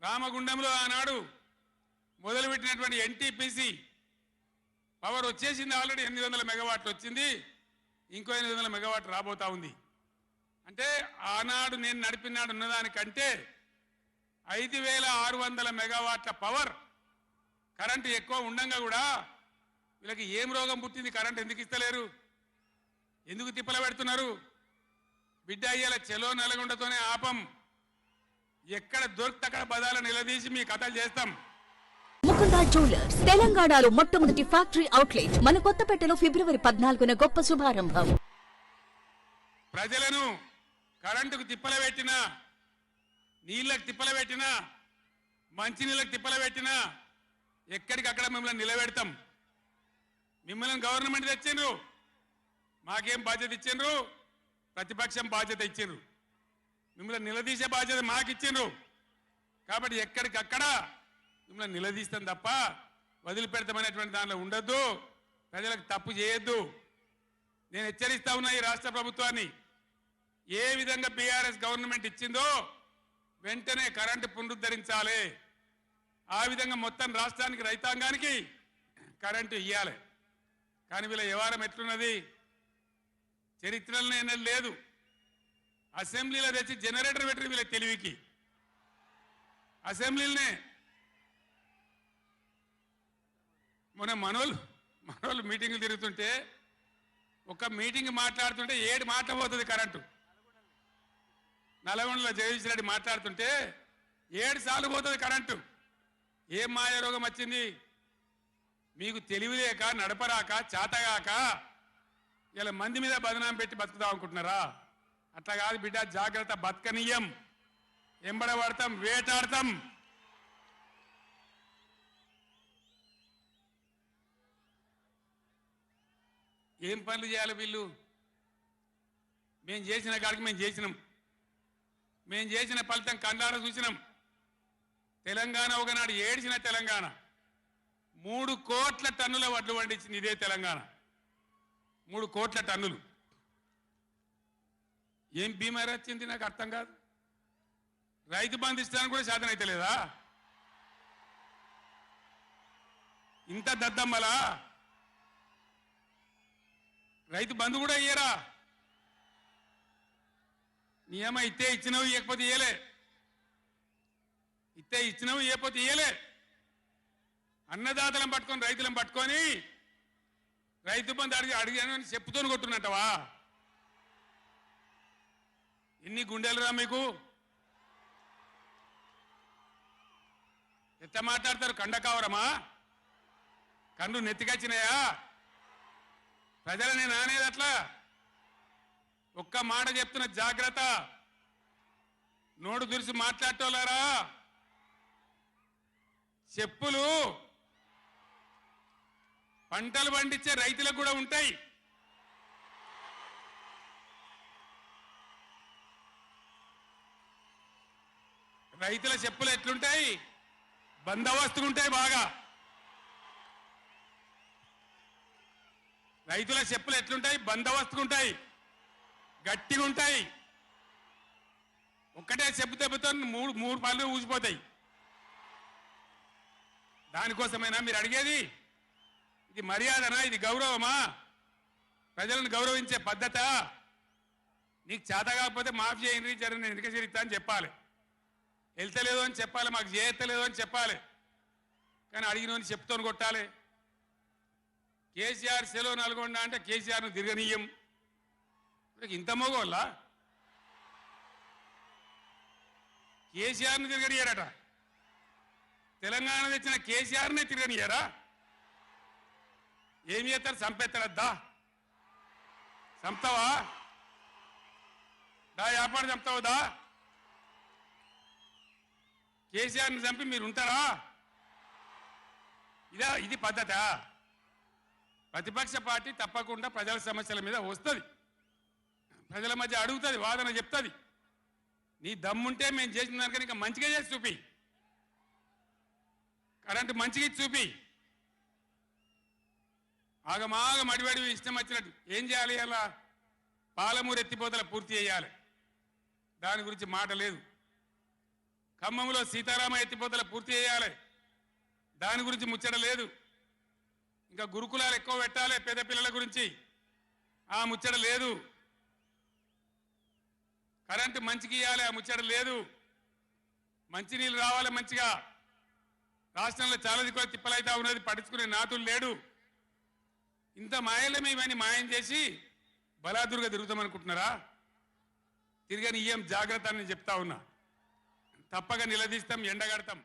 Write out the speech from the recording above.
రామగుండంలో ఆనాడు మొదలుపెట్టినటువంటి NTPC power వచ్చేసింది. Already 800 మెగావాట్లు వచ్చింది. ఇంకో 800 మెగావాట్లు రాబోతా ఉంది. అంటే ఆనాడు నేను నడిపినాడు ఉన్నదానికంటే 5600 మెగావాట్ల పవర్ కరెంటు ఎక్కువ ఉండంగా కూడా వీళ్ళకి ఏం రోగం పుట్టింది? కరెంటు ఎందుకు ఇస్తలేరు? ఎందుకు తిప్పల పెడుతున్నారు? బిడ్డ అయ్యేల చెలో నల్గొండతోనే ఆపం. ఎక్కడ దొరికితే అక్కడ బదాల నిలదీసి మీ కథలు చేస్తాం. ముకుంద జ్యువెలర్స్ తెలంగాణలో మొట్టమొదటి ఫ్యాక్టరీ అవుట్లెట్ మన కొత్తపేటలో ఫిబ్రవరి 14న గొప్ప శుభారంభం. ప్రజలను కరెంటుకు తిప్పల పెట్టినా, నీళ్ళకు తిప్పల పెట్టినా, మంచినీళ్ళకు తిప్పల పెట్టినా ఎక్కడికక్కడ మిమ్మల్ని నిలబెడతాం. మిమ్మల్ని గవర్నమెంట్ తెచ్చిండ్రు, మాకేం బాధ్యత ఇచ్చిండ్రు? ప్రతిపక్షం బాధ్యత ఇచ్చిండ్రు. మిమ్మల్ని నిలదీసే బాధ్యత మాకు ఇచ్చిండ్రు. కాబట్టి ఎక్కడికక్కడ మిమ్మల్ని నిలదీస్తాం తప్ప వదిలిపెడతామనేటువంటి దానిలో ఉండొద్దు. ప్రజలకు తప్పు చేయొద్దు. నేను హెచ్చరిస్తా ఉన్నా ఈ రాష్ట్ర ప్రభుత్వాన్ని. ఏ విధంగా బీఆర్ఎస్ గవర్నమెంట్ ఇచ్చిందో వెంటనే కరెంటు పునరుద్ధరించాలి. ఆ విధంగా మొత్తం రాష్ట్రానికి, రైతాంగానికి కరెంటు ఇవ్వాలి. కానీ వీళ్ళ వ్యవహారం ఎట్లున్నది? చరిత్రలోనే లేదు. అసెంబ్లీలో తెచ్చి జనరేటర్ పెట్టిన వీళ్ళ తెలివికి అసెంబ్లీలోనే మొన్న మనోళ్ళు మీటింగ్లు తిరుగుతుంటే ఒక మీటింగ్ మాట్లాడుతుంటే 7 మాటలు పోతుంది కరెంటు. నల్గొండలో జగదీష్ రెడ్డి మాట్లాడుతుంటే 7 సార్లు పోతుంది కరెంటు. ఏం మాయ రోగం వచ్చింది? మీకు తెలివి లేక, నడపరాక, చాతగాక ఇలా మంది మీద బదనాం పెట్టి బతుకుదాం అనుకుంటున్నారా? అట్లా కాదు బిడ్డ, జాగ్రత్త. బతకనీయం, ఎంబడబడతాం, వేటాడతాం. ఏం పనులు చేయాలి వీళ్ళు? మేము చేసిన కాడికి మేము చేసినాం. మేము చేసిన ఫలితం కండార చూసినాం. తెలంగాణ ఒకనాడు ఏడ్చిన తెలంగాణ 3 కోట్ల టన్నుల వడ్లు పండించింది ఇదే తెలంగాణ. 3 కోట్ల టన్నులు. ఏం బీమారీ వచ్చింది నాకు అర్థం కాదు. రైతు బంధు ఇస్తానికి కూడా శాతం అయితే లేదా? ఇంత దద్దమ్మలా? రైతు బంధు కూడా ఇయ్యరా? నియమ ఇస్తే ఇచ్చినవి, ఇవ్వకపోతే ఇయ్యలే. ఇస్తే ఇచ్చినవి, ఇవ్వకపోతే ఇయ్యలే. అన్నదాతలను పట్టుకొని, రైతులను పట్టుకొని రైతు బంధు అడిగాను అని చెప్పుతోని కొట్టున్నట్టవా? ఎన్ని గుండెలురా మీకు? ఎట్లా మాట్లాడతారు? కండకావరమా? కన్ను నెత్తికొచ్చినాయా? ప్రజలని నానేది అట్లా. ఒక్క మాట చెప్తున్న, జాగ్రత్త. నోడు దురిసి మాట్లాడటోలారా, చెప్పులు పంటలు పండించే రైతులకు కూడా ఉంటాయి. రైతుల చెప్పులు ఎట్లుంటాయి? బందోబస్తుకుంటాయి బాగా. రైతుల చెప్పులు ఎట్లుంటాయి? బందోబస్తుకుంటాయి, గట్టిగా ఉంటాయి. ఒక్కటే చెప్పు దెబ్బతో మూడు పళ్ళు ఊసిపోతాయి. దానికోసమైనా మీరు అడిగేది? ఇది మర్యాదనా? ఇది గౌరవమా? ప్రజలను గౌరవించే పద్ధత? నీకు చేత కాకపోతే మాఫ్ చేయండి, జర నేను వెనుక చేరిస్తా అని చెప్పాలి. వెళ్తలేదు అని చెప్పాలి, మాకు చేయలేదు అని చెప్పాలి. కానీ అడిగినోని చెప్తోని కొట్టాలి. కేసీఆర్ సెలవు నల్గొండ అంటే కేసీఆర్ను తిరగనీయం. ఇంత మోగోళ్ళ కేసీఆర్ను తిరగనియారట. తెలంగాణ తెచ్చిన కేసీఆర్నే తిరగనియారా? ఏం చేస్తారు? చంపేస్తారద్దా? చంపుతావా? దా వ్యాపారం చంపుతావుదా? కేసీఆర్ని చంపి మీరు ఉంటారా? ఇది పద్ధత? ప్రతిపక్ష పార్టీ తప్పకుండా ప్రజల సమస్యల మీద వస్తుంది, ప్రజల మధ్య అడుగుతుంది, వాదన చెప్తుంది. నీ దమ్ముంటే మేము చేసిన దానికన్నా ఇంకా మంచిగా చేసి చూపి. కరెంటు మంచిగా చూపి. ఆగమాగం అడివడివి ఇష్టం వచ్చినట్టు ఏం చేయాలి? అలా పాలమూరు ఎత్తిపోతల పూర్తి చేయాలి. దాని గురించి మాట లేదు. ఖమ్మంలో సీతారామ ఎత్తిపోతల పూర్తి చేయాలి, దాని గురించి ముచ్చట లేదు. ఇంకా గురుకులాలు ఎక్కువ పెట్టాలి పేద పిల్లల గురించి, ఆ ముచ్చట లేదు. కరెంటు మంచికి ఇవ్వాలి, ఆ ముచ్చట లేదు. మంచినీళ్ళు రావాలి మంచిగా. రాష్ట్రంలో చాలా దిక్కువ తిప్పలైతా ఉన్నది, పట్టించుకునే నాతులు లేడు. ఇంత మాయలమే ఇవన్నీ మాయం చేసి బలాదురుగా తిరుగుతామనుకుంటున్నారా? తిరగని ఏం జాగ్రత్త అని చెప్తా ఉన్నా. తప్పక నిలదీస్తాం, ఎండగడతాం.